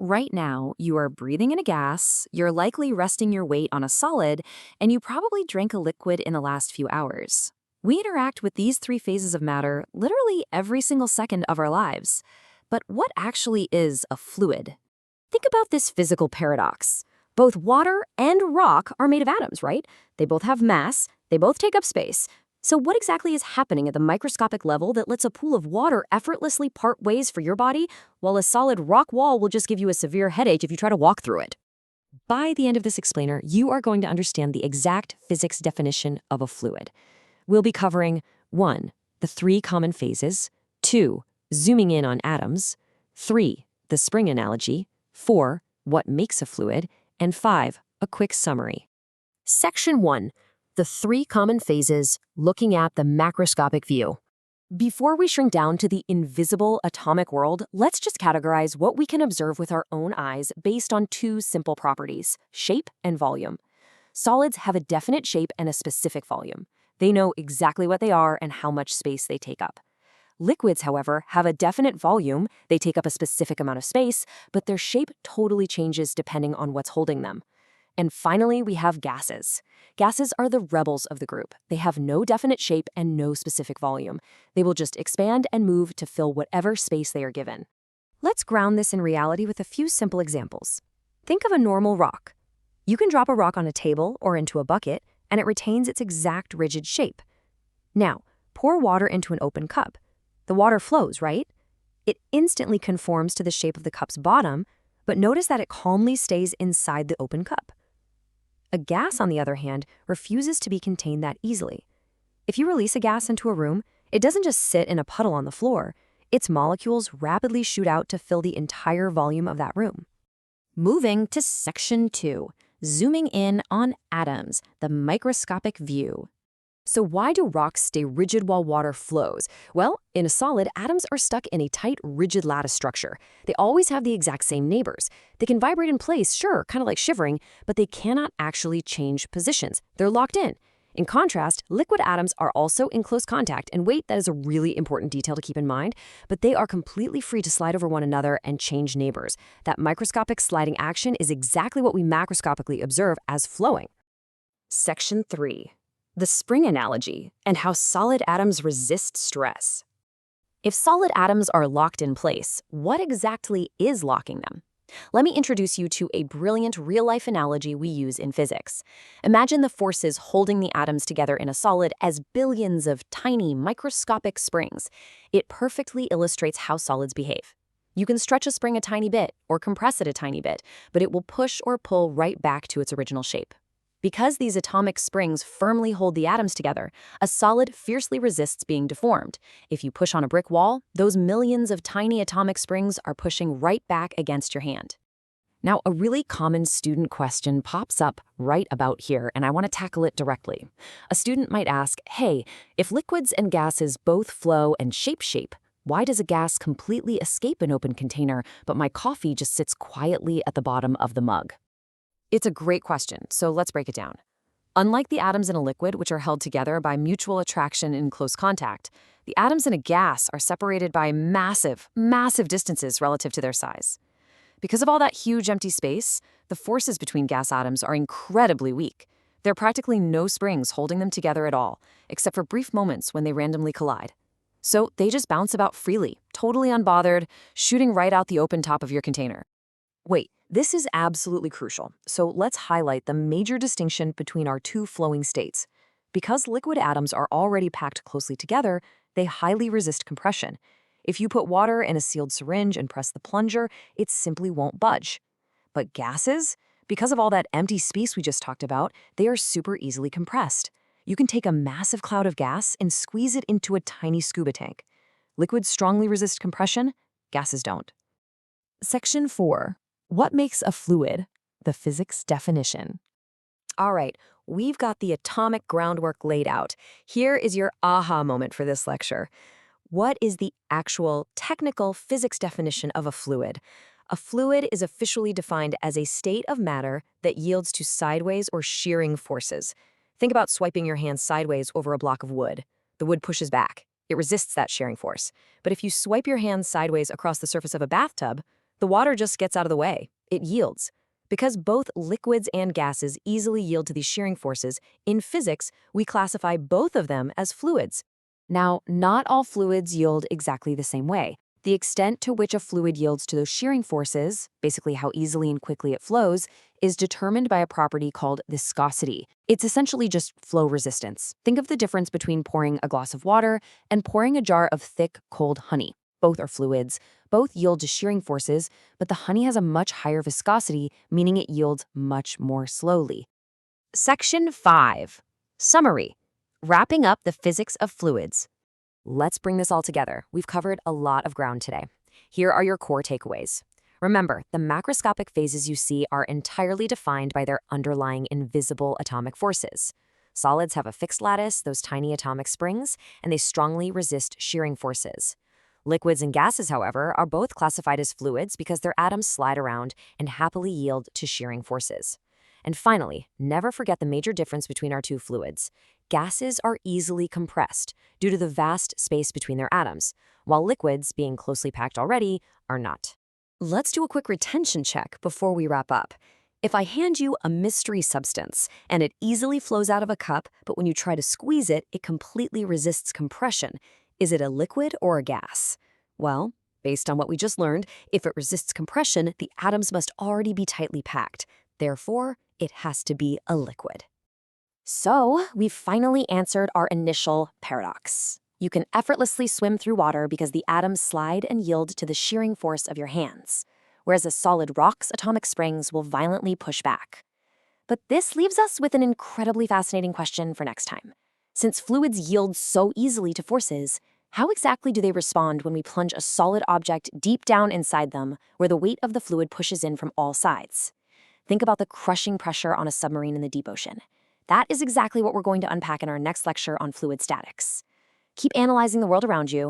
Right now, you are breathing in a gas, you're likely resting your weight on a solid, and you probably drank a liquid in the last few hours. We interact with these three phases of matter literally every single second of our lives. But what actually is a fluid? Think about this physical paradox. Both water and rock are made of atoms, right? They both have mass, they both take up space. So what exactly is happening at the microscopic level that lets a pool of water effortlessly part ways for your body, while a solid rock wall will just give you a severe headache if you try to walk through it? By the end of this explainer, you are going to understand the exact physics definition of a fluid. We'll be covering 1. The three common phases, 2. Zooming in on atoms, 3. The spring analogy, 4. What makes a fluid, and 5. A quick summary. Section 1. The three common phases, looking at the macroscopic view. Before we shrink down to the invisible atomic world, let's just categorize what we can observe with our own eyes based on two simple properties, shape and volume. Solids have a definite shape and a specific volume. They know exactly what they are and how much space they take up. Liquids, however, have a definite volume, they take up a specific amount of space, but their shape totally changes depending on what's holding them. And finally, we have gases. Gases are the rebels of the group. They have no definite shape and no specific volume. They will just expand and move to fill whatever space they are given. Let's ground this in reality with a few simple examples. Think of a normal rock. You can drop a rock on a table or into a bucket, and it retains its exact rigid shape. Now, pour water into an open cup. The water flows, right? It instantly conforms to the shape of the cup's bottom, but notice that it calmly stays inside the open cup. A gas, on the other hand, refuses to be contained that easily. If you release a gas into a room, it doesn't just sit in a puddle on the floor. Its molecules rapidly shoot out to fill the entire volume of that room. Moving to Section 2, zooming in on atoms, the microscopic view. So why do rocks stay rigid while water flows? Well, in a solid, atoms are stuck in a tight, rigid lattice structure. They always have the exact same neighbors. They can vibrate in place, sure, kind of like shivering, but they cannot actually change positions. They're locked in. In contrast, liquid atoms are also in close contact, and wait, that is a really important detail to keep in mind, but they are completely free to slide over one another and change neighbors. That microscopic sliding action is exactly what we macroscopically observe as flowing. Section 3. The spring analogy, and how solid atoms resist stress. If solid atoms are locked in place, what exactly is locking them? Let me introduce you to a brilliant real-life analogy we use in physics. Imagine the forces holding the atoms together in a solid as billions of tiny, microscopic springs. It perfectly illustrates how solids behave. You can stretch a spring a tiny bit or compress it a tiny bit, but it will push or pull right back to its original shape. Because these atomic springs firmly hold the atoms together, a solid fiercely resists being deformed. If you push on a brick wall, those millions of tiny atomic springs are pushing right back against your hand. Now, a really common student question pops up right about here, and I want to tackle it directly. A student might ask, hey, if liquids and gases both flow and shape, why does a gas completely escape an open container, but my coffee just sits quietly at the bottom of the mug? It's a great question, so let's break it down. Unlike the atoms in a liquid, which are held together by mutual attraction in close contact, the atoms in a gas are separated by massive distances relative to their size. Because of all that huge empty space, the forces between gas atoms are incredibly weak. There are practically no springs holding them together at all, except for brief moments when they randomly collide. So they just bounce about freely, totally unbothered, shooting right out the open top of your container. Wait, this is absolutely crucial, so let's highlight the major distinction between our two flowing states. Because liquid atoms are already packed closely together, they highly resist compression. If you put water in a sealed syringe and press the plunger, it simply won't budge. But gases, because of all that empty space we just talked about, they are super easily compressed. You can take a massive cloud of gas and squeeze it into a tiny scuba tank. Liquids strongly resist compression, gases don't. Section 4. What makes a fluid? The physics definition. All right, we've got the atomic groundwork laid out. Here is your aha moment for this lecture. What is the actual technical physics definition of a fluid? A fluid is officially defined as a state of matter that yields to sideways or shearing forces. Think about swiping your hand sideways over a block of wood. The wood pushes back. It resists that shearing force. But if you swipe your hand sideways across the surface of a bathtub, The water just gets out of the way. It yields. Because both liquids and gases easily yield to these shearing forces, in physics, we classify both of them as fluids. Now, not all fluids yield exactly the same way. The extent to which a fluid yields to those shearing forces, basically how easily and quickly it flows, is determined by a property called viscosity. It's essentially just flow resistance. Think of the difference between pouring a glass of water and pouring a jar of thick, cold honey. Both are fluids, both yield to shearing forces, but the honey has a much higher viscosity, meaning it yields much more slowly. Section 5. Summary. Wrapping up the physics of fluids. Let's bring this all together. We've covered a lot of ground today. Here are your core takeaways. Remember, the macroscopic phases you see are entirely defined by their underlying invisible atomic forces. Solids have a fixed lattice, those tiny atomic springs, and they strongly resist shearing forces. Liquids and gases, however, are both classified as fluids because their atoms slide around and happily yield to shearing forces. And finally, never forget the major difference between our two fluids. Gases are easily compressed due to the vast space between their atoms, while liquids, being closely packed already, are not. Let's do a quick retention check before we wrap up. If I hand you a mystery substance and it easily flows out of a cup, but when you try to squeeze it, it completely resists compression, is it a liquid or a gas? Well, based on what we just learned, if it resists compression, the atoms must already be tightly packed. Therefore, it has to be a liquid. So, we've finally answered our initial paradox. You can effortlessly swim through water because the atoms slide and yield to the shearing force of your hands, whereas a solid rock's atomic springs will violently push back. But this leaves us with an incredibly fascinating question for next time. Since fluids yield so easily to forces, how exactly do they respond when we plunge a solid object deep down inside them, where the weight of the fluid pushes in from all sides? Think about the crushing pressure on a submarine in the deep ocean. That is exactly what we're going to unpack in our next lecture on fluid statics. Keep analyzing the world around you,